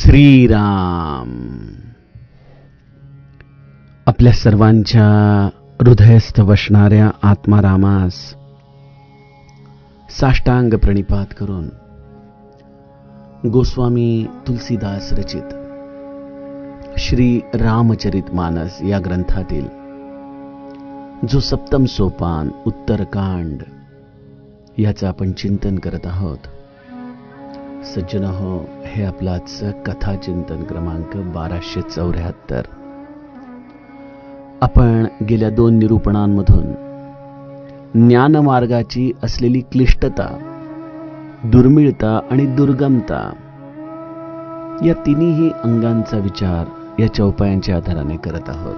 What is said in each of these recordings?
श्रीराम. आपल्या सर्वांच्या हृदयस्थ वसणाऱ्या आत्मारामास साष्टांग प्रणिपात करून गोस्वामी तुलसीदास रचित श्री रामचरित मानस या ग्रंथातील जो सप्तम सोपान उत्तरकांड याचं आपण चिंतन करत आहोत. सज्जनहो, हे आपलाच कथा चिंतन क्रमांक 1274. आपण गेल्या 2 निरूपणांमधून ज्ञानमार्गाची असलेली क्लिष्टता, दुर्मिळता आणि दुर्गमता या तिन्ही अंगांचा विचार या चौपायांच्या आधाराने करत आहोत.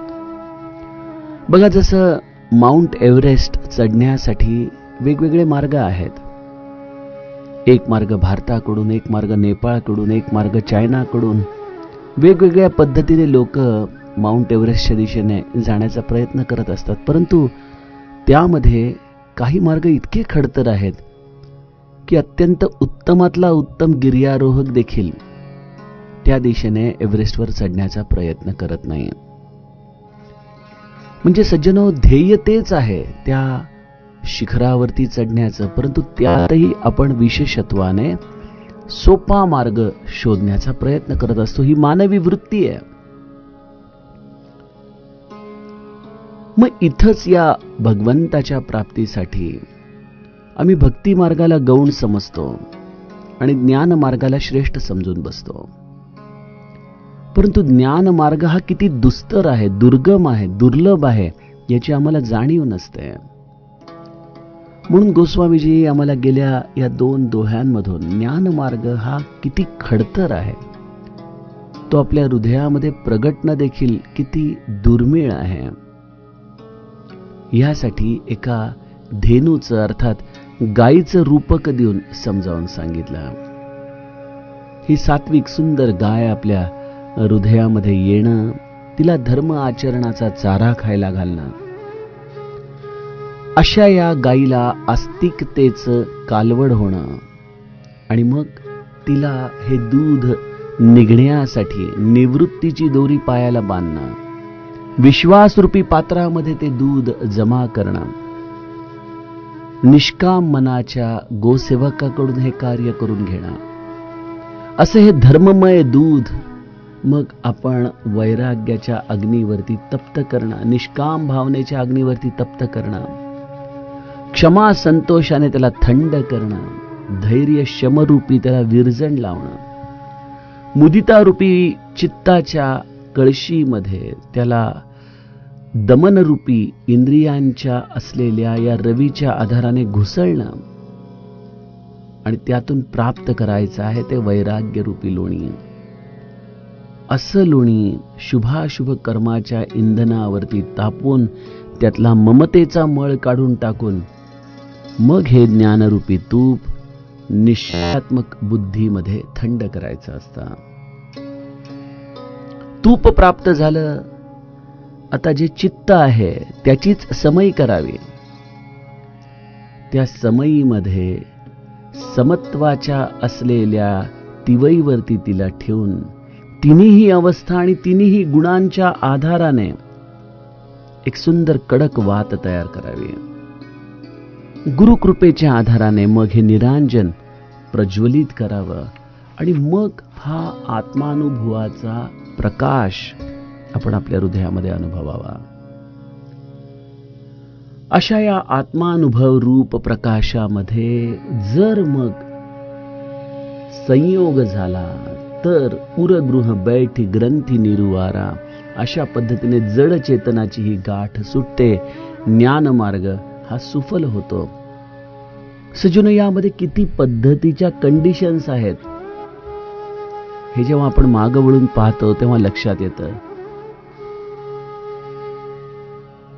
बघा, जसं माउंट एव्हरेस्ट चढण्यासाठी वेगवेगळे मार्ग आहेत. एक मार्ग भारताकडून, एक मार्ग नेपाळकडून, एक मार्ग चायनाकडून, वेगवेगळ्या पद्धतीने लोक माउंट एव्हरेस्टच्या दिशेने जाण्याचा प्रयत्न करत असतात. परंतु त्यामध्ये काही मार्ग इतके खडतर आहेत की अत्यंत उत्तमातला उत्तम गिर्यारोहक देखील त्या दिशेने एव्हरेस्टवर चढण्याचा प्रयत्न करत नाही. म्हणजे सज्जनो, ध्येय तेच आहे त्या शिखरावरती चढण्याचं, परंतु त्यातही आपण विशेषत्वाने सोपा मार्ग शोधण्याचा प्रयत्न करत असतो. ही मानवी वृत्ती आहे. मग इथंच या भगवंताच्या प्राप्तीसाठी आम्ही भक्ती मार्गाला गौण समजतो आणि ज्ञान मार्गाला श्रेष्ठ समजून बसतो. परंतु ज्ञान मार्ग हा किती दुस्तर आहे, दुर्गम आहे, दुर्लभ आहे याची आम्हाला जाणीव नसते. म्हणून गोस्वामीजी आम्हाला गेल्या या 2 दोह्यांमधून ज्ञान मार्ग हा किती खडतर आहे, तो आपल्या हृदयामध्ये प्रगटणं देखील किती दुर्मिळ आहे, यासाठी एका धेनूचं अर्थात गायीचं रूपक देऊन समजावून सांगितलं. ही सात्विक सुंदर गाय आपल्या हृदयामध्ये येणं, तिला धर्म आचरणाचा चारा खायला घालणं, अशा या गायीला आस्तिकतेचं कालवड होणं आणि मग तिला हे दूध निघण्यासाठी निवृत्तीची दोरी पायाला बांधणं, विश्वासरूपी पात्रामध्ये ते दूध जमा करणं, निष्काम मनाच्या गोसेवकाकडून हे कार्य करून घेणं, असं हे धर्ममय दूध मग आपण वैराग्याच्या अग्नीवरती तप्त करणं, निष्काम भावनेच्या अग्नीवरती तप्त करणं, क्षमा संतोषाने त्याला थंड करणं, धैर्य शमरूपी त्याला विरजण लावणं, मुदितारूपी चित्ताच्या कळशीमध्ये त्याला दमनरूपी इंद्रियांच्या असलेल्या या रवीच्या आधाराने घुसळणं आणि त्यातून प्राप्त करायचं आहे ते वैराग्यरूपी लोणी. असं लोणी शुभाशुभ कर्माच्या इंधनावरती तापून त्यातला ममतेचा मळ काढून टाकून मग हे ज्ञानरूपी तूप निश्चयात्मक बुद्धीमध्ये थंड करायचं असतं. तूप प्राप्त झालं, आता जे चित्त आहे त्याचीच समई करावी. त्या समईमध्ये समत्वाच्या असलेल्या तिवईवरती तिला ठेवून तिन्ही अवस्था आणि तिन्ही गुणांच्या आधाराने एक सुंदर कडक वात तयार करावी. गुरुकृपेच्या आधाराने मग हे निरांजन प्रज्वलित करावं आणि मग हा आत्मानुभवाचा प्रकाश आपण आपल्या हृदयामध्ये अनुभवावा. अशा या आत्मानुभव रूप प्रकाशामध्ये जर मग संयोग झाला तर उरगृह बैठी ग्रंथी निरुवारा, अशा पद्धतीने जड चेतनाची ही गाठ सुटते. ज्ञानमार्ग हा सुफल होतो. सज्जनो, यामध्ये किती पद्धतीच्या कंडिशन्स आहेत हे जेव्हा आपण मागं वळून पाहतो तेव्हा लक्षात येतं.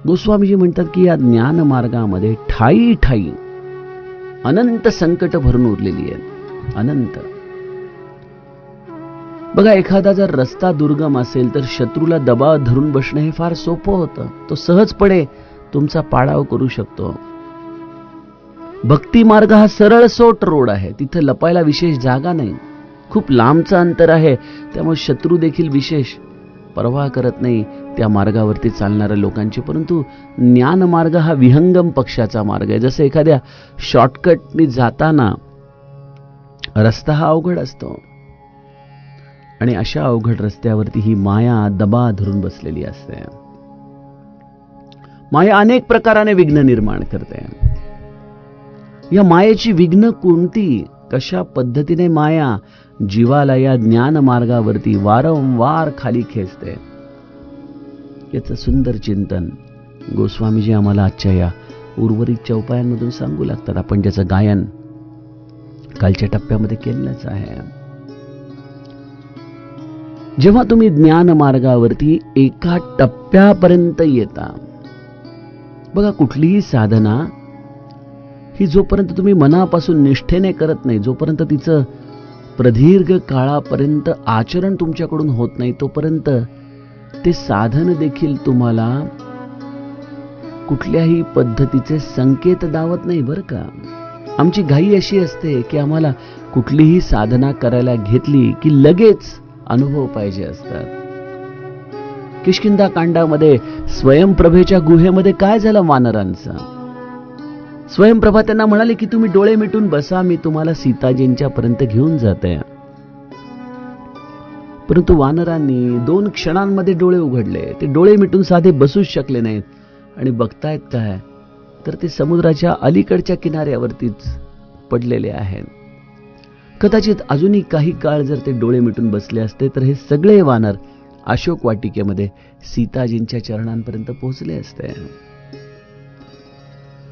गोस्वामीजी म्हणतात की या ज्ञानमार्गामध्ये ठाई ठाई अनंत संकट भरून उरलेली आहेत. अनंत. बघा, एखादा जर रस्ता दुर्गम असेल तर शत्रूला दबाव धरून बसणं हे फार सोपं होतं. तो सहजपणे तुमचा पाडाव करू शकतो. भक्ती मार्ग हा सरळ सोट रोड आहे. तिथे लपायला विशेष जागा नाही. खूप लांबचं अंतर आहे, त्यामुळे शत्रू देखील विशेष पर्वा करत नाही त्या मार्गावरती चालणाऱ्या लोकांची. परंतु ज्ञान मार्ग हा विहंगम पक्षाचा मार्ग आहे. जसं एखाद्या शॉर्टकटनी जाताना रस्ता हा अवघड असतो आणि अशा अवघड रस्त्यावरती ही माया दबा धरून बसलेली असते. माया अनेक प्रकाराने विघ्न निर्माण करते. या मायेची विघ्न कोणती, कशा पद्धतीने माया जीवाला या ज्ञान मार्गावरती वारंवार खाली खेचते, याचं सुंदर चिंतन गोस्वामीजी आम्हाला आजच्या या उर्वरित चौपायांमधून सांगू लागतात. आपण ज्याचं गायन कालच्या टप्प्यामध्ये केलेलंच आहे. जेव्हा तुम्ही ज्ञान मार्गावरती एका टप्प्यापर्यंत येता, बघा कुठलीही साधना ही जोपर्यंत तुम्ही मनापासून निष्ठेने करत नाही, जोपर्यंत तिचं प्रदीर्घ काळापर्यंत आचरण तुमच्याकडून होत नाही, तोपर्यंत ते साधन देखील तुम्हाला कुठल्याही पद्धतीचे संकेत दावत नाही बरं का. आमची घाई अशी असते की आम्हाला कुठलीही साधना करायला घेतली की लगेच अनुभव पाहिजे असतात. किष्किंधा कांडामध्ये स्वयंप्रभेच्या गुहेमध्ये काय झालं वानरांचं? स्वयंप्रभा त्यांना म्हणाले की तुम्ही डोळे मिटून बसा, मी तुम्हाला सीताजींच्या पर्यंत घेऊन जाते. परंतु वानरांनी 2 क्षणांमध्ये डोळे उघडले. ते डोळे मिटून साधे बसूच शकले नाहीत आणि बघतायत काय, तर ते समुद्राच्या अलीकडच्या किनाऱ्यावरतीच पडलेले आहेत. कदाचित अजूनही काही काळ जर ते डोळे मिटून बसले असते तर हे सगळे वानर अशोक वाटिकेमध्ये सीताजींच्या चरणांपर्यंत पोहोचले असते.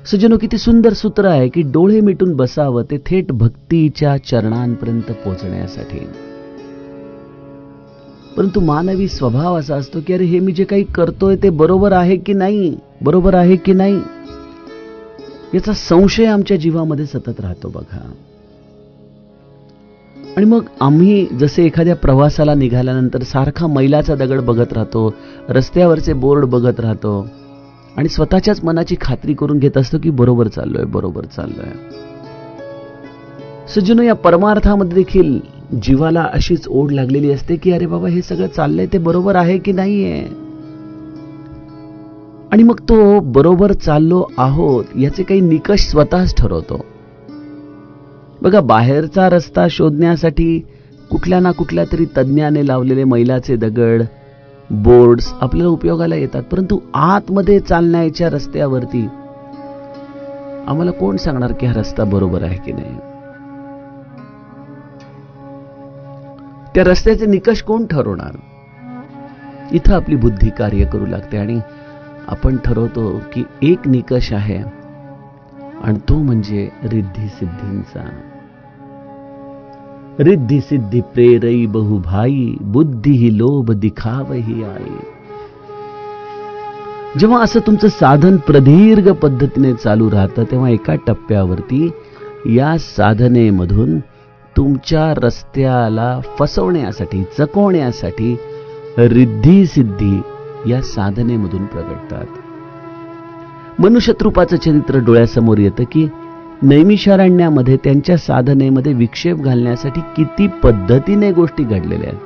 सज्जनो, किती सुंदर सूत्र आहे की डोळे मिटून बसावं ते थेट भक्तीच्या चरणांपर्यंत पोहोचण्यासाठी. परंतु मानवी स्वभाव असा असतो की अरे हे मी जे काही करतोय ते बरोबर आहे की नाही, बरोबर आहे की नाही, याचा संशय आमच्या जीवामध्ये सतत राहतो बघा. आणि मग आम्ही जसे एखाद्या प्रवासाला निघाल्यानंतर सारखा मैलाचा दगड बघत राहतो, रस्त्यावरचे बोर्ड बघत राहतो आणि स्वतःच्याच मनाची खात्री करून घेत असतो की बरोबर चाललोय, बरोबर चाललोय. सज्जनो, या परमार्थामध्ये देखील जीवाला अशीच ओढ लागलेली असते की अरे बाबा हे सगळं चाललंय ते बरोबर आहे की नाहीये. आणि मग तो बरोबर चाललो आहोत याचे काही निकष स्वतःच ठरवतो. बघा, बाहेरचा रस्ता शोधण्यासाठी कुठल्या ना कुठल्या तरी तज्ञाने लावलेले मैलाचे दगड, बोर्ड्स आपल्याला उपयोगाला येतात. परंतु आतमध्ये चालण्याच्या रस्त्यावरती आम्हाला कोण सांगणार की हा रस्ता बरोबर आहे की नाही? त्या रस्त्याचे निकष कोण ठरवणार? इथं आपली बुद्धी कार्य करू लागते आणि आपण ठरवतो की एक निकष आहे आणि तो म्हणजे रिद्धी सिद्धींचा. रिद्धी सिद्धी प्रेरई बहुभाई, बुद्धी ही लोभ दिखावही आई. जेव्हा असं तुमचं साधन प्रदीर्घ पद्धतीने चालू राहतं तेव्हा एका टप्प्यावरती या साधनेमधून तुमच्या रस्त्याला फसवण्यासाठी, चकवण्यासाठी रिद्धी सिद्धी या साधनेमधून प्रगटतात. मनुष्यत्रूपाचं चरित्र डोळ्यासमोर येतं की नैमिषारण्यामध्ये त्यांच्या साधनेमध्ये विक्षेप घालण्यासाठी किती पद्धतीने गोष्टी घडलेल्या आहेत.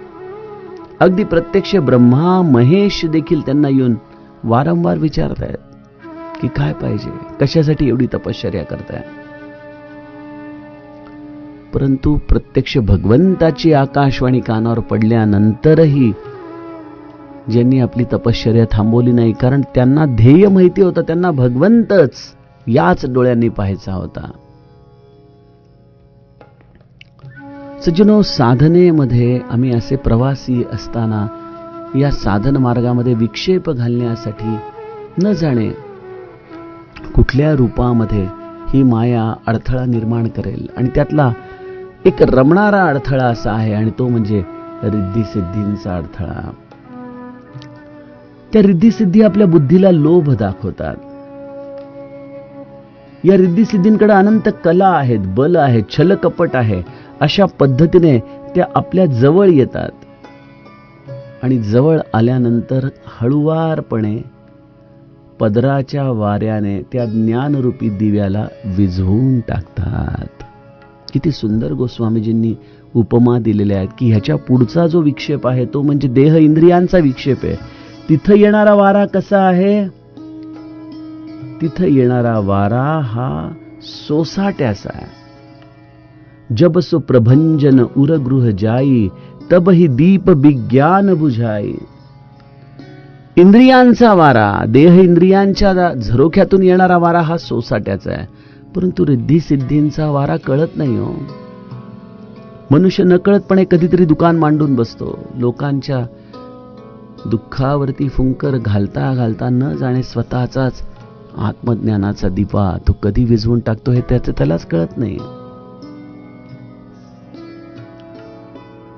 अगदी प्रत्यक्ष ब्रह्मा महेश देखील त्यांना येऊन वारंवार विचारतायत की काय पाहिजे, कशासाठी एवढी तपश्चर्या करताय. परंतु प्रत्यक्ष भगवंताची आकाशवाणी कानावर पडल्यानंतरही ज्यांनी आपली तपश्चर्या थांबवली नाही, कारण त्यांना ध्येय माहिती होतं, त्यांना भगवंतच याच डोळ्यांनी पाहायचा होता. सज्जनो, साधनेमध्ये आम्ही असे प्रवासी असताना या साधन मार्गामध्ये विक्षेप घालण्यासाठी न जाणे कुठल्या रूपामध्ये ही माया अडथळा निर्माण करेल. आणि त्यातला एक रमणारा अडथळा असा आहे आणि तो म्हणजे रिद्धी सिद्धींचा अडथळा. त्या रिद्धी सिद्धी आपल्या बुद्धीला लोभ दाखवतात. या रिद्धी सिद्धींकडे अनंत कला आहेत, बल आहे, छलकपट आहे. अशा पद्धतीने त्या आपल्या जवळ येतात आणि जवळ आल्यानंतर हळुवारपणे पदराच्या वाऱ्याने त्या ज्ञानरूपी दिव्याला विझवून टाकतात. किती सुंदर गोस्वामीजींनी उपमा दिलेल्या आहेत की ह्याच्या पुढचा जो विक्षेप आहे तो म्हणजे देह इंद्रियांचा विक्षेप आहे. तिथं येणारा वारा कसा आहे? तिथं येणारा वारा हा सोसाट्याचा आहे. जब सो प्रभंजन उरगृह जाई, तब ही दीप विज्ञान बुझाई. इंद्रियांचा वारा, देह इंद्रियांच्या झरोख्यातून येणारा वारा हा सोसाट्याचा आहे. परंतु रिद्धी सिद्धींचा वारा कळत नाही हो. मनुष्य नकळतपणे कधीतरी दुकान मांडून बसतो. लोकांच्या दुःखावरती फुंकर घालता घालता न जाणे स्वतःचाच आत्मज्ञानाचा दिवा तो कधी विझवून टाकतो हे त्यालाच कळत नाही.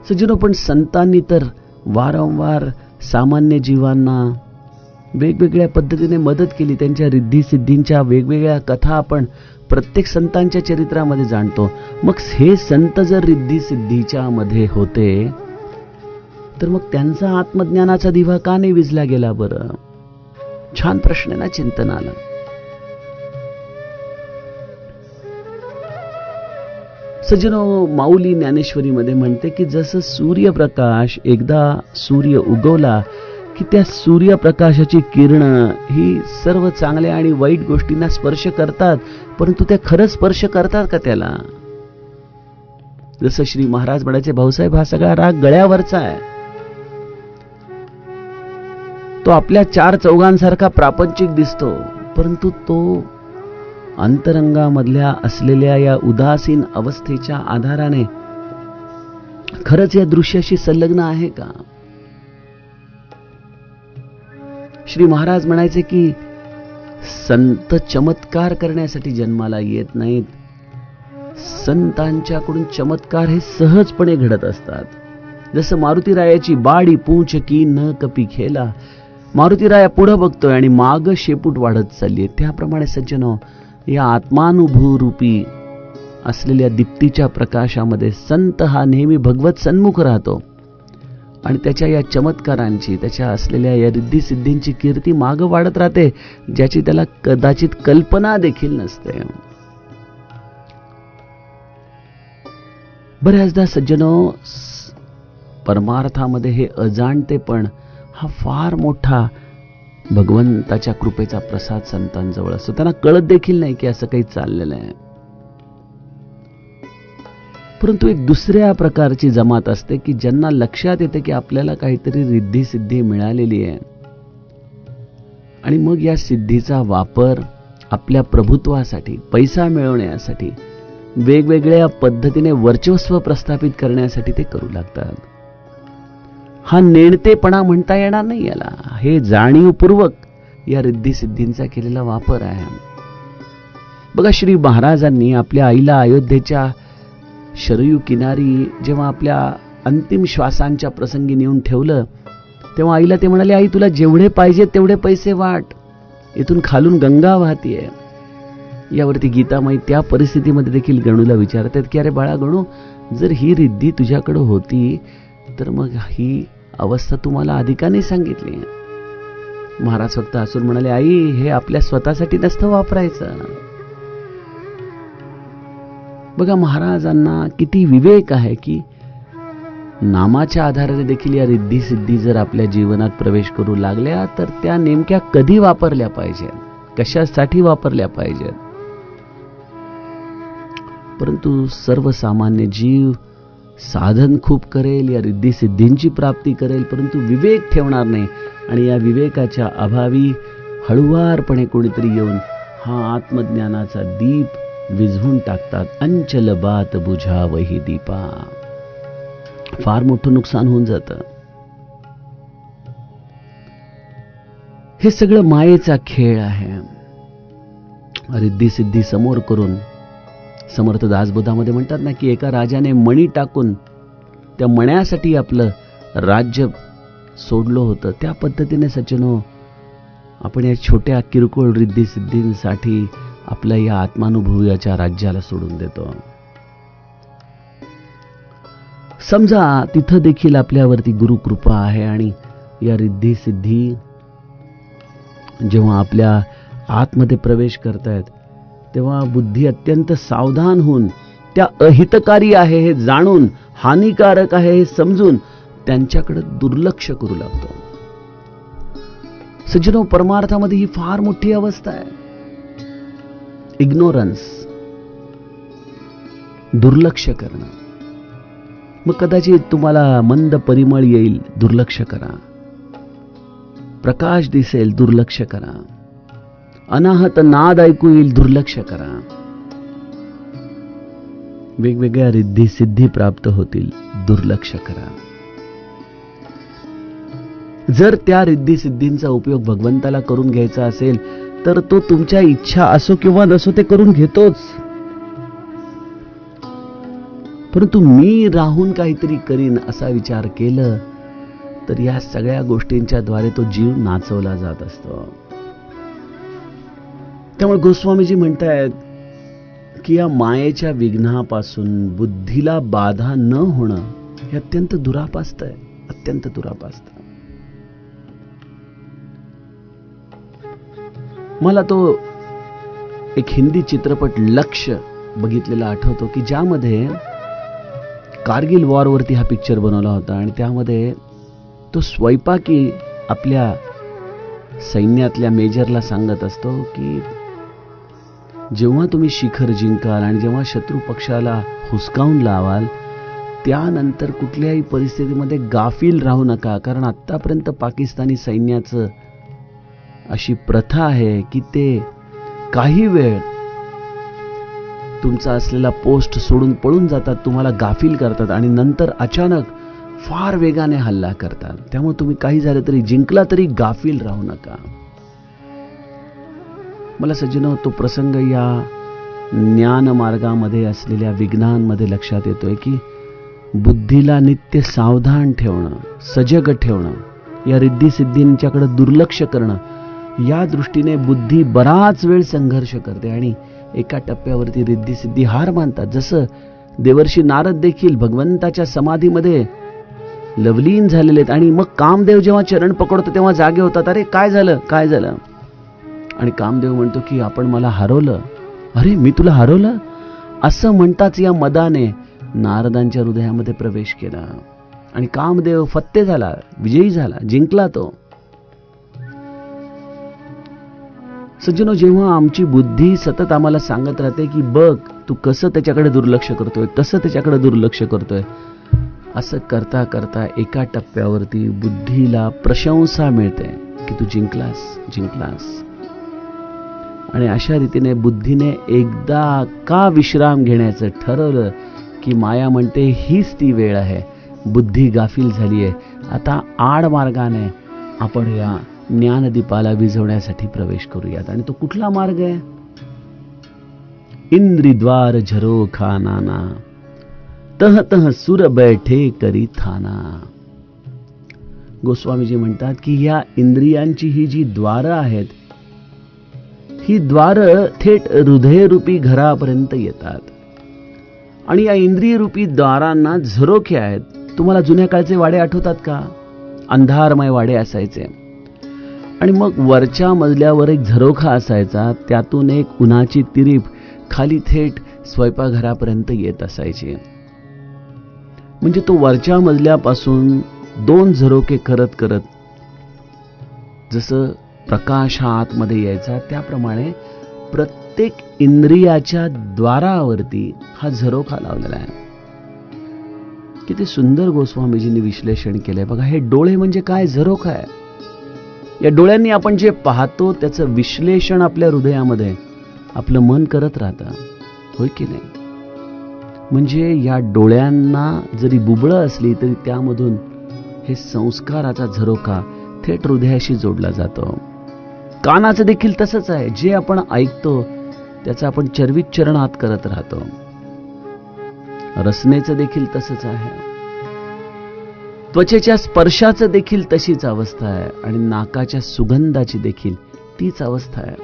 सज्जनो, पण संतांनी तर वारंवार सामान्य जीवांना वेगवेगळ्या पद्धतीने मदत केली. त्यांच्या रिद्धी सिद्धींच्या वेगवेगळ्या कथा आपण प्रत्येक संतांच्या चरित्रामध्ये जाणतो. मग हे संत जर रिद्धी सिद्धीच्या मध्ये होते तर मग त्यांचा आत्मज्ञानाचा दिवा का नाही विझला गेला बरं? छान प्रश्न आहे ना चिंतनाला. सज्जनो, माऊली ज्ञानेश्वरीमध्ये म्हणते की जसं सूर्यप्रकाश एकदा सूर्य उगवला की त्या सूर्यप्रकाशाची किरणं ही सर्व चांगल्या आणि वाईट गोष्टींना स्पर्श करतात, परंतु त्या खरंच स्पर्श करतात का त्याला? जसं श्री महाराज म्हणायचे, भाऊसाहेब हा सगळा राग गळ्यावरचा आहे. तो आपल्या चार चौघांसारखा प्रापंचिक दिसतो, परंतु तो अंतरंगामधल्या असलेल्या या उदासीन अवस्थेच्या आधाराने खरंच या दृश्याशी संलग्न आहे का? श्री महाराज म्हणायचे की संत चमत्कार करण्यासाठी जन्माला येत नाहीत. संतांच्याकडून चमत्कार हे सहजपणे घडत असतात. जसं मारुतीरायाची बाडी पूंछ की न कपी खेला, मारुतीराया पुढे बघतोय आणि माग शेपूट वाढत चाललीये. त्याप्रमाणे सज्जनो, या आत्मानुभूरूपी असलेल्या दीप्तीच्या प्रकाशामध्ये संत हा नेहमी भगवत सन्मुख राहतो आणि त्याच्या या चमत्कारांची, त्याच्या असलेल्या या रिद्धी सिद्धींची कीर्ती माग वाढत राहते, ज्याची त्याला कदाचित कल्पना देखील नसते. बऱ्याचदा सज्जनो, परमार्थामध्ये हे अजाणतेपण हा फार मोठा भगवंताच्या कृपेचा प्रसाद संतांजवळ असतो. त्यांना कळत देखील नाही की असं काही चाललेलं आहे. परंतु एक दुसऱ्या प्रकारची जमात असते की ज्यांना लक्षात येते की आपल्याला काहीतरी रिद्धी सिद्धी मिळालेली आहे आणि मग या सिद्धीचा वापर आपल्या प्रभुत्वासाठी, पैसा मिळवण्यासाठी, वेगवेगळ्या पद्धतीने वर्चस्व प्रस्थापित करण्यासाठी ते करू लागतात. हा नेणतेपणा म्हणता येणार नाही याला. हे जाणीवपूर्वक या रिद्धी सिद्धींचा केलेला वापर आहे. बघा, श्री महाराजांनी आपल्या आईला अयोध्येच्या शरयू किनारी जेव्हा आपल्या अंतिम श्वासांच्या प्रसंगी नेऊन ठेवलं, तेव्हा आईला ते म्हणाले, आई तुला जेवढे पाहिजे तेवढे पैसे वाट, इथून खालून गंगा वाहतीये. यावरती गीतामाई त्या परिस्थितीमध्ये देखील गणूला विचारतात की अरे बाळा गणू, जर ही रिद्धी तुझ्याकडे होती तर मग ही अवस्था तुम्हाला अधिकाने सांगितली. महाराज फक्त हसून म्हणाले, आई हे आपल्या स्वतःसाठी नसतं वापरायचं. बघा, महाराजांना किती विवेक आहे की नामाच्या आधाराने देखील या रिद्धी सिद्धी जर आपल्या जीवनात प्रवेश करू लागल्या तर त्या नेमक्या कधी वापरल्या पाहिजेत, कशासाठी वापरल्या पाहिजेत. परंतु सर्वसामान्य जीव साधन खूप करेल, या रिद्धी सिद्धींची प्राप्ती करेल, परंतु विवेक ठेवणार नाही आणि या विवेकाच्या अभावी हळुवारपणे कोणीतरी येऊन हा आत्मज्ञानाचा दीप विझवून टाकतात. अंचल बात बुझावही दीपा. फार मोठं नुकसान होऊन जातं. हे सगळं मायेचा खेळ आहे. रिद्धी सिद्धी समोर करून समर्थ दासबोधामध्ये म्हणतात ना की एका राजाने मणी टाकून त्या मण्यासाठी आपलं राज्य सोडलं होतं. त्या पद्धतीने सज्जनो, आपण या छोट्या किरकोळ रिद्धी सिद्धींसाठी आपल्या या आत्मानुभूयाच्या राज्याला सोडून देतो. समजा तिथं देखील आपल्यावरती गुरुकृपा आहे आणि या रिद्धी सिद्धी जेव्हा आपल्या आतमध्ये प्रवेश करतायत तेव्हा बुद्धी अत्यंत सावधान होऊन त्या अहितकारी आहे हे जाणून, हानिकारक आहे हे समजून त्यांच्याकडे दुर्लक्ष करू लागतो. सज्जनो, परमार्थामध्ये ही फार मोठी अवस्था आहे. इग्नोरन्स, दुर्लक्ष करणं. मग कदाचित तुम्हाला मंद परिमळ येईल, दुर्लक्ष करा. प्रकाश दिसेल, दुर्लक्ष करा. अनाहत नाद ऐकू येईल, दुर्लक्ष करा. वेगवेगळ्या रिद्धी सिद्धी प्राप्त होतील, दुर्लक्ष करा. जर त्या रिद्धी सिद्धींचा उपयोग भगवंताला करून घ्यायचा असेल तर तो तुमच्या इच्छा असो किंवा नसो ते करून घेतोच. परंतु मी राहून काहीतरी करीन असा विचार केलं तर या सगळ्या गोष्टींच्या द्वारे तो जीव नाचवला जात असतो. त्यामुळे गोस्वामीजी म्हणतायत की या मायेच्या विघ्नापासून बुद्धीला बाधा न होणं हे अत्यंत दुरापास्त आहे, अत्यंत दुरापास्त. मला तो एक हिंदी चित्रपट लक्ष्य बघितलेला आठवतो की ज्यामध्ये कारगिल वॉरवरती हा पिक्चर बनवला होता आणि त्यामध्ये तो स्वयंपाकी आपल्या सैन्यातल्या मेजरला सांगत असतो की जेव्हा तुम्ही शिखर जिंकाल आणि जेव्हा शत्रू पक्षाला हुसकावून लावाल त्यानंतर कुठल्याही परिस्थितीमध्ये गाफील राहू नका, कारण आतापर्यंत पाकिस्तानी सैन्याचं अशी प्रथा आहे की ते काही वेळ तुमचा असलेला पोस्ट सोडून पळून जातात, तुम्हाला गाफील करतात आणि नंतर अचानक फार वेगाने हल्ला करतात. त्यामुळे तुम्ही काही झालं तरी, जिंकला तरी गाफील राहू नका. मला सज्जनो तो प्रसंग या ज्ञान मार्गामध्ये असलेल्या विघ्नांमध्ये लक्षात येतोय की बुद्धीला नित्य सावधान ठेवणं, सजग ठेवणं, या रिद्धी सिद्धींच्याकडे दुर्लक्ष करणं, या दृष्टीने बुद्धी बराच वेळ संघर्ष करते आणि एका टप्प्यावरती रिद्धी सिद्धी हार मानतात. जसं देवर्षी नारद देखील भगवंताच्या समाधीमध्ये लवलीन झालेले आहेत आणि मग कामदेव जेव्हा चरण पकडतो तेव्हा जागे होतात. अरे काय झालं, काय झालं? आणि कामदेव म्हणतो की आपण मला हरवलं. अरे मी तुला हरवलं असं म्हणताच या मदाने नारदांच्या हृदयामध्ये प्रवेश केला आणि कामदेव फत्ते झाला, विजयी झाला, जिंकला तो. सज्जनो, जेव्हा आमची बुद्धी सतत आम्हाला सांगत राहते की बघ तू कसं त्याच्याकडे दुर्लक्ष करतोय, कसं त्याच्याकडे दुर्लक्ष करतोय, असं करता करता एका टप्प्यावरती बुद्धीला प्रशंसा मिळते की तू जिंकलास, जिंकलास. आणि अशा रीतीने बुद्धीने एकदा का विश्राम घेण्याचं ठरवलं की माया म्हणते हीच ती वेळ आहे, बुद्धी गाफील झाली आहे, आता आडमार्गाने आपण या ज्ञानदीपाला विझवण्यासाठी प्रवेश करूयात. आणि तो कुठला मार्ग आहे? इंद्रिद्वार झरो खानाना, तह तह सुर बैठे करी थाना. गोस्वामीजी म्हणतात की या इंद्रियांची ही जी द्वारं आहेत, ही द्वारं थेट हृदयरूपी घरापर्यंत येतात आणि या इंद्रिय रूपी द्वारांना झरोखे आहेत. तुम्हाला जुन्या काळचे वाडे आठवतात का? अंधारमय वाडे असायचे आणि मग वरच्या मजल्यावर एक झरोखा असायचा, त्यातून एक उन्हाची तिरीप खाली थेट स्वयंपाकघरापर्यंत येत असायची. म्हणजे तो वरच्या मजल्यापासून दोन झरोके करत करत जसं प्रकाश हा आतमध्ये यायचा त्याप्रमाणे प्रत्येक इंद्रियाच्या द्वारावरती हा झरोखा लावलेला आहे. किती सुंदर गोस्वामीजींनी विश्लेषण केलंय बघा. हे डोळे म्हणजे काय? झरोखा आहे. या डोळ्यांनी आपण जे पाहतो त्याचं विश्लेषण आपल्या हृदयामध्ये आपलं मन करत राहतं, होय की नाही? म्हणजे या डोळ्यांना जरी बुबळं असली तरी त्यामधून हे संस्काराचा झरोखा थेट हृदयाशी जोडला जातो. कानाचं देखील तसंच आहे. जे आपण ऐकतो त्याचा आपण चरविच्चरण आत करत राहतो. रसनेचं देखील तसंच आहे. त्वचेच्या स्पर्शाचं देखील तशीच अवस्था आहे आणि नाकाच्या सुगंधाची देखील तीच अवस्था आहे.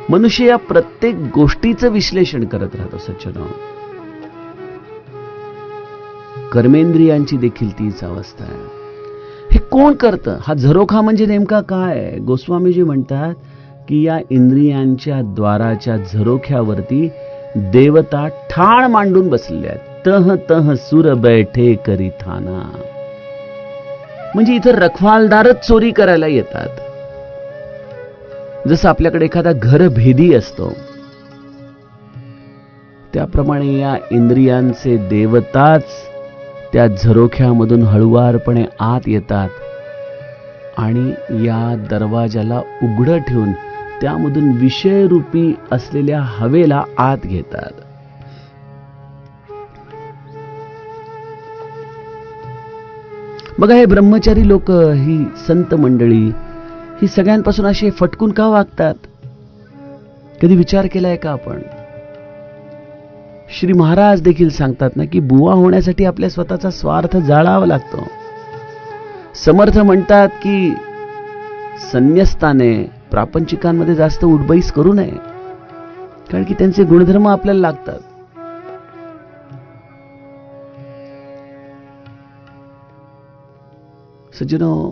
मनुष्य या प्रत्येक गोष्टीचं विश्लेषण करत राहतो सज्जनो. कर्मेंद्रियांची देखील तीच अवस्था आहे. हे कोण करतं? हा झरोखा म्हणजे नेमका काय? गोस्वामीजी म्हणतात की या इंद्रियांच्या द्वाराच्या झरोख्यावरती देवता ठाण मांडून बसलेल्या आहेत. तह तह सुर बैठे करी थाना. म्हणजे इथं रखवालदारच चोरी करायला येतात. जसं आपल्याकडे एखादा घरभेदी असतो, त्याप्रमाणे या इंद्रियांचे देवताच त्या झरोख्यामधून हळुवारपणे आत येतात आणि या दरवाजाला उघडं ठेवून त्यामधून विषयरूपी असलेल्या हवेला आत घेतात. बघा, हे ब्रह्मचारी लोक, ही संत मंडळी, ही सगळ्यांपासून असे फटकून का वागतात? कधी विचार केलाय का आपण? श्री महाराज देखील सांगतात ना की बुवा होण्यासाठी आपल्या स्वतःचा स्वार्थ जाळावा लागतो. समर्थ म्हणतात की संन्यस्ताने प्रापंचिकांमध्ये जास्त उडबईस करू नये, कारण की त्यांचे गुणधर्म आपल्याला लागतात. सज्जनो,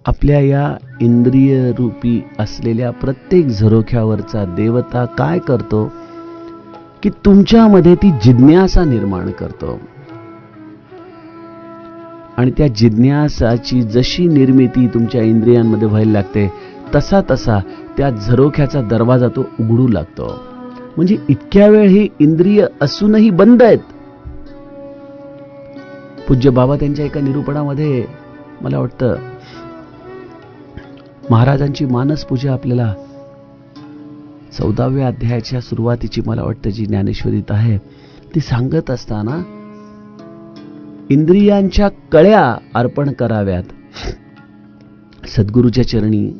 आपल्या या इंद्रिय रूपी असलेल्या प्रत्येक झरोख्यावरचा देवता काय करतो की तुमच्यामध्ये ती जिज्ञासा निर्माण करतो. आणि त्या जिज्ञासाची जशी निर्मिती तुमच्या इंद्रियांमध्ये व्हायला लागते, तसा तसा त्या झरोख्याचा दरवाजा तो उघडू लागतो. म्हणजे इतक्या वेळ ही इंद्रिय असूनही बंद आहेत. पूज्य बाबा त्यांच्या एका निरूपणामध्ये, मला वाटतं महाराजांची मानस पूजा आपल्याला 14व्या अध्यायाच्या सुरुवातीची, मला वाटतं जी ज्ञानेश्वरीत आहे, ती सांगत असताना इंद्रियांच्या कळ्या अर्पण कराव्यात सद्गुरूच्या चरणी,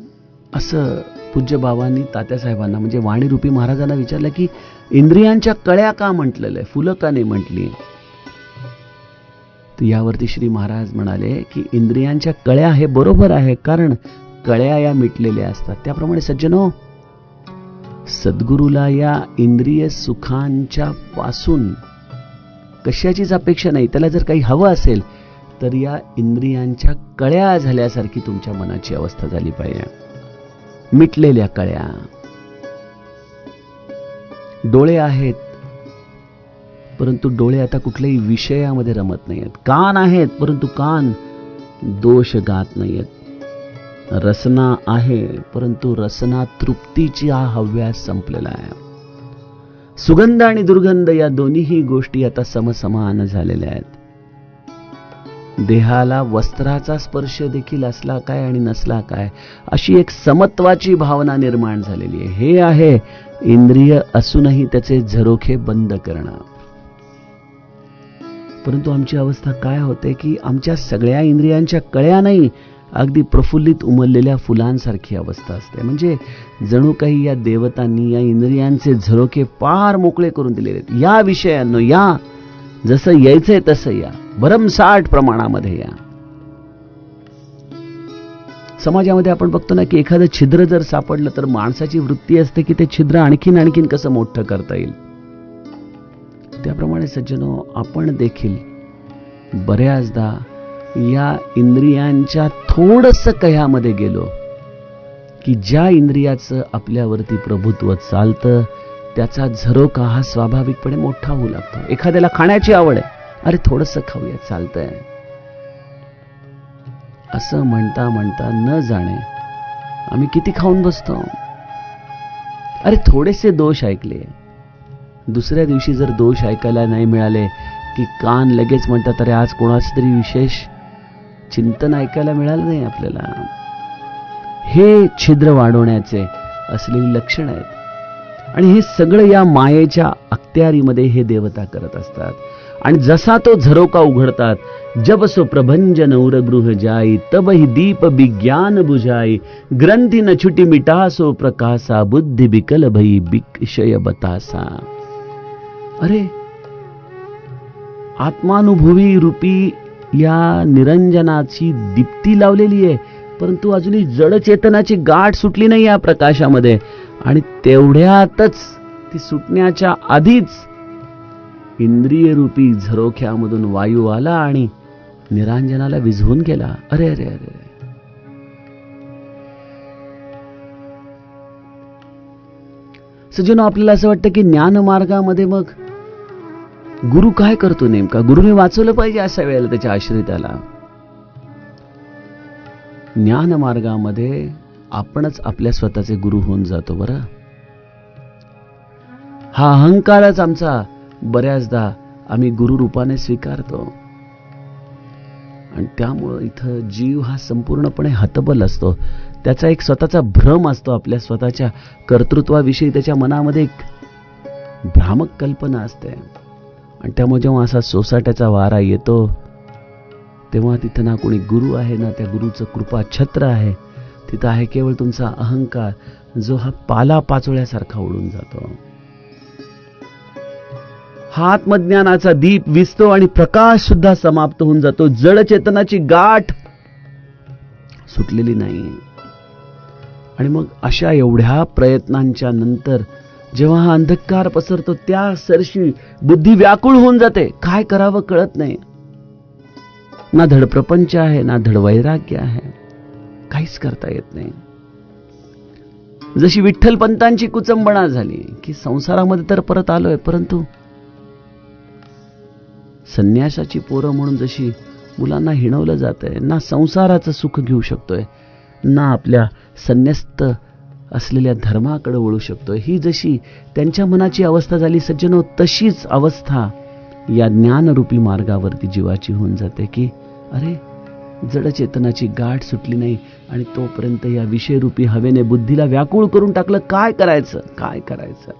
असं पूज्य बाबांनी तात्यासाहेबांना म्हणजे वाणीरूपी महाराजांना विचारलं की इंद्रियांच्या कळ्या का म्हटलेलं आहे, फुलं का नाही म्हटली? तर यावरती श्री महाराज म्हणाले की इंद्रियांच्या कळ्या हे बरोबर आहे, कारण कळ्या या मिटलेल्या असतात. त्याप्रमाणे सज्जनो, सद्गुरूला या इंद्रिय सुखांच्या पासून कशाचीच अपेक्षा नाही. त्याला जर काही हवं असेल तर या इंद्रियांच्या कळ्या झाल्यासारखी तुमच्या मनाची अवस्था झाली पाहिजे. मिटलेल्या कळ्या. डोळे आहेत, परंतु डोळे आता कुठल्याही विषयामध्ये रमत नाहीत. कान आहेत, परंतु कान दोष गात नाहीत. रसना आहे, परंतु रसना तृप्तीची हा हव्यास संपलेला आहे. सुगंध आणि दुर्गंध या दोन्हीही गोष्टी आता समसमान झालेल्या आहेत. देहाला वस्त्राचा स्पर्श देखील असला काय आणि नसला काय, अशी एक समत्वाची भावना निर्माण झालेली आहे. हे आहे इंद्रिय असूनही त्याचे झरोखे बंद करणं. परंतु आमची अवस्था काय होते की आमच्या सगळ्या इंद्रियांच्या कळ्या नाही, अगदी प्रफुल्लित उमललेल्या फुलांसारखी अवस्था असते. म्हणजे जणू काही या देवतांनी या इंद्रियांचे झरोखे फार मोकळे करून दिलेले आहेत. या विषयांनो या, जसं यायचंय तसं या, भरमसाठ प्रमाणामध्ये या. समाजामध्ये आपण बघतो ना की एखादं छिद्र जर सापडलं तर माणसाची वृत्ती असते की ते छिद्र आणखीन कसं मोठं करता येईल. त्याप्रमाणे सज्जनो, आपण देखील बऱ्याचदा या इंद्रियांच्या थोडंसं कह्यामध्ये गेलो की ज्या इंद्रियाचं आपल्यावरती प्रभुत्व चालतं त्याचा झरोका हा स्वाभाविकपणे मोठा होऊ लागतो. एखाद्याला खाण्याची आवड आहे, अरे थोडंसं खाऊया, चालतंय, असं म्हणता म्हणता न जाणे आम्ही किती खाऊन बसतो. अरे थोडेसे दोष ऐकले, दुसऱ्या दिवशी जर दोष ऐकायला नाही मिळाले की कान लगेच म्हणतात अरे आज कोणाचं तरी विशेष चिंतन ऐकायला मिळालं नाही आपल्याला. हे छिद्र वाढवण्याचे असलेली लक्षण आहेत. आणि हे सगळं या मायेच्या अखत्यारीमध्ये हे देवता करत असतात. आणि जसा तो झरोका उघडतात, जब सो प्रभंजन उरगृह जाई, तब ही दीप विज्ञान बुझाई, ग्रंथि न छुटी मिटासो प्रकाशा, बुद्धि विकल भई विषय बतासा. अरे आत्मानुभवी रूपी या निरंजनाची दीप्ती लावलेली आहे, परंतु अजूनही जड चेतनाची गाठ सुटली नाही या प्रकाशामध्ये. आणि तेवढ्यातच ती सुटण्याच्या आधीच इंद्रिय रूपी झरोख्यामधून वायू आला आणि निरांजनाला विझवून गेला. अरे अरे अरे, सज्जनो, आपल्याला असं वाटतं की ज्ञान मार्गामध्ये मग गुरु काय करतो नेमका? गुरुने वाचवलं पाहिजे अशा वेळेला त्याच्या आश्रिताला. ज्ञान मार्गामध्ये आपणच आपल्या स्वतःचे गुरु होऊन जातो. बरं, हा अहंकारच आमचा बऱ्याचदा आम्ही गुरु रूपाने स्वीकारतो आणि त्यामुळं इथं जीव हा संपूर्णपणे हतबल असतो. त्याचा एक स्वतःचा भ्रम असतो. आपल्या स्वतःच्या कर्तृत्वाविषयी त्याच्या मनामध्ये एक भ्रामक कल्पना असते आणि त्यामुळे जेव्हा असा सोसाट्याचा वारा येतो तेव्हा तिथं ना कोणी गुरु आहे ना त्या गुरुचं कृपा छत्र आहे. तिथं आहे केवळ तुमचा अहंकार, जो हा पाला पाचोळ्यासारखा उडून जातो. हा आत्मज्ञानाचा दीप विझतो आणि प्रकाश सुद्धा समाप्त होऊन जातो. जड चेतनाची गाठ सुटलेली नाही. आणि मग अशा एवढ्या प्रयत्नांच्या नंतर जेव्हा हा अंधकार पसरतो त्या सरशी बुद्धी व्याकुळ होऊन जाते. काय करावं कळत नाही. ना धड प्रपंच आहे, ना धड वैराग्य आहे, काहीच करता येत नाही. जशी विठ्ठलपंतांची कुचंबणा झाली की संसारामध्ये तर परत आलोय, परंतु संन्यासाची पोरं म्हणून जशी मुलांना हिणवलं जातंय, ना संसाराचं सुख घेऊ शकतोय, ना आपल्या संन्यस्त असलेल्या धर्माकडे वळू शकतोय. ही जशी त्यांच्या मनाची अवस्था झाली सज्जनो, तशीच अवस्था या ज्ञानरूपी मार्गावरती जीवाची होऊन जाते की अरे, जड चेतनाची गाठ सुटली नाही आणि तोपर्यंत या विषयरूपी हवेने बुद्धीला व्याकुळ करून टाकलं. काय करायचं, काय करायचं?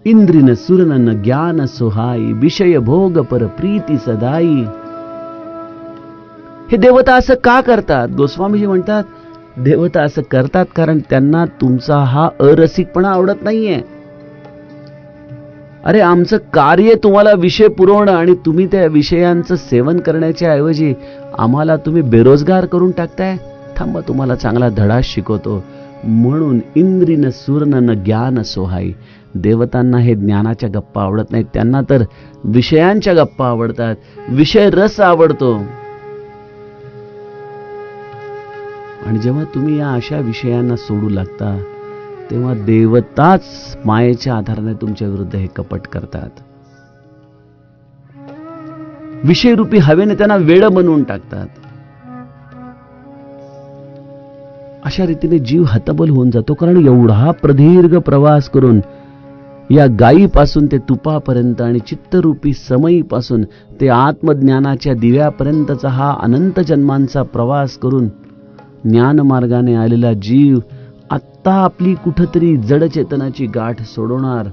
इंद्रिन सुरनन ज्ञान सोहाई, विषय भोग पर प्रीती सदाई. हे देवता असं का करतात? गोस्वामीजी म्हणतात, देवता असं करतात कारण त्यांना तुमचा हा अरसिकपणा आवडत नाहीये. अरे, आमचं कार्य तुम्हाला विषय पुरवणं आणि तुम्ही त्या विषयांचं सेवन करण्याच्या ऐवजी आम्हाला तुम्ही बेरोजगार करून टाकताय. थांबा, तुम्हाला चांगला धडा शिकवतो. म्हणून इंद्रिन सुरनन ज्ञान सोहाई. देवतांना हे ज्ञानाच्या गप्पा आवडत नाहीत, त्यांना तर विषयांच्या गप्पा आवडतात, विषय रस आवडतो. आणि जेव्हा तुम्ही या अशा विषयांना सोडू लागता तेव्हा देवताच मायेच्या आधाराने तुमच्या विरुद्ध हे कपट करतात. विषयरूपी हवेने त्यांना वेड बनवून टाकतात. अशा रीतीने जीव हतबल होऊन जातो. कारण एवढा प्रदीर्घ प्रवास करून या गायीपासून ते तुपापर्यंत आणि चित्तरूपी समयीपासून ते आत्मज्ञानाच्या दिव्यापर्यंतचा हा अनंत जन्मांचा प्रवास करून ज्ञानमार्गाने आलेला जीव आत्ता आपली कुठंतरी जड चेतनाची गाठ सोडवणार.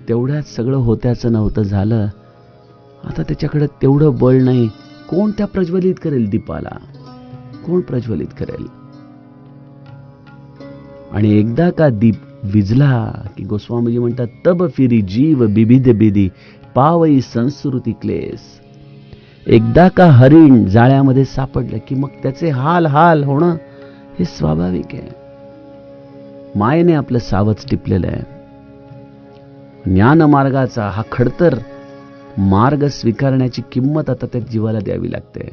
तेवढ्यात सगळं होत्याचं नव्हतं झालं. आता त्याच्याकडे तेवढं बळ नाही. कोण त्या प्रज्वलित करेल दीपाला? कोण प्रज्वलित करेल? आणि एकदा का दीप विजला की गोस्वामीजी म्हणतात, तब फिरी जीव बिबिध बिदी पावई संस्कृती क्लेश. एकदा का हरिण जाळ्यामध्ये सापडलं की मग त्याचे हाल हाल होणं हे स्वाभाविक आहे. मायेने आपलं सावच टिपलेलं आहे. ज्ञान मार्गाचा हा खडतर मार्ग स्वीकारण्याची किंमत आता त्या जीवाला द्यावी लागते.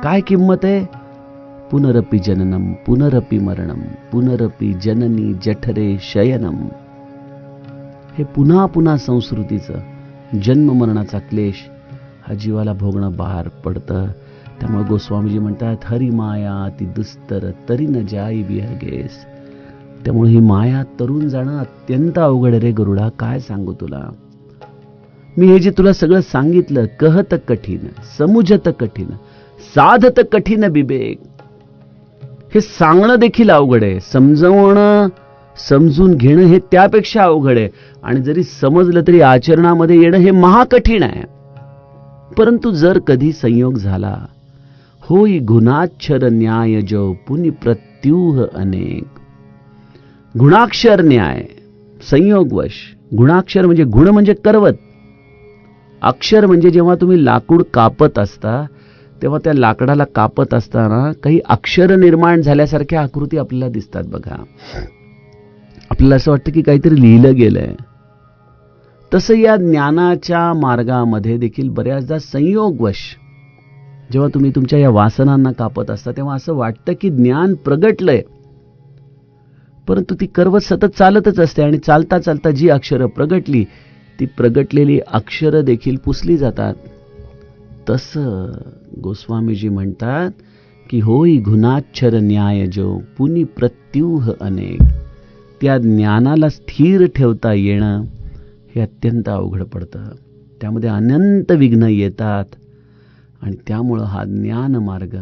काय किंमत आहे? पुनरपि जननम पुनरपि मरणम पुनरपि जननी जठरे शयनम. हे पुन्हा पुन्हा संस्कृतीचं जन्म मरणाचा क्लेश हा जीवाला भोगणं बाहेर पडतं. त्यामुळे गोस्वामीजी म्हणतात, हरी माया ती दुस्तर तरी न जाई बिहगेस. त्यामुळे ही माया तरुण जाणं अत्यंत अवघड रे गरुडा. काय सांगू तुला? मी हे जे तुला सगळं सांगितलं, कहत कठीण समुजत कठीण साधत कठीण विवेक, हे सांगणं देखील अवघड आहे. समजवणं समजून घेणं हे त्यापेक्षा अवघड आहे. आणि जरी समजलं तरी आचरणामध्ये येणं हे महाकठीण आहे. परंतु जर कधी संयोग झाला, होई गुणाक्षर न्याय जो पुनि प्रत्यूह अनेक. गुणाक्षर न्याय संयोगवश. गुणाक्षर म्हणजे गुण म्हणजे करवत. अक्षर म्हणजे जेव्हा तुम्ही लाकूड कापत असता तेव्हा त्या लाकडाला कापत असताना काही अक्षर निर्माण झाल्यासारख्या आकृती आपल्याला दिसतात बघा. आपल्याला असं वाटतं की काहीतरी लिहिलं गेलंय. तसं या ज्ञानाच्या मार्गामध्ये देखील बऱ्याचदा संयोगवश जेव्हा तुम्ही तुमच्या या वासनांना कापत असता तेव्हा असं वाटतं की ज्ञान प्रगटलंय, परंतु ती करवत सतत चालतच असते आणि चालता चालता जी अक्षरं प्रगटली ती प्रगटलेली अक्षरं देखील पुसली जातात. तसं गोस्वामीजी म्हणतात की होई गुणाक्षर न्याय जो पुनी प्रत्यूह अनेक. त्या ज्ञानाला स्थिर ठेवता येणं हे अत्यंत अवघड पडतं. त्यामध्ये अनंत विघ्न येतात आणि त्यामुळं हा ज्ञान मार्ग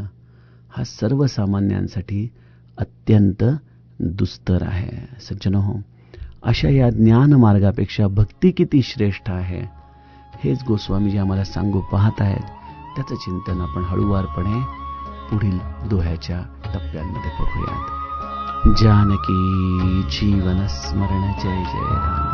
हा सर्वसामान्यांसाठी अत्यंत दुस्तर आहे. सज्जनहो, अशा या ज्ञान मार्गापेक्षा भक्ती किती श्रेष्ठ आहे हेच गोस्वामीजी आम्हाला सांगू पाहत आहेत. त्याचं चिंतन आपण हळूवारपणे पुढील दोह्याच्या टप्प्यांमध्ये बघूयात. जानकी जीवन स्मरण जय जय राम.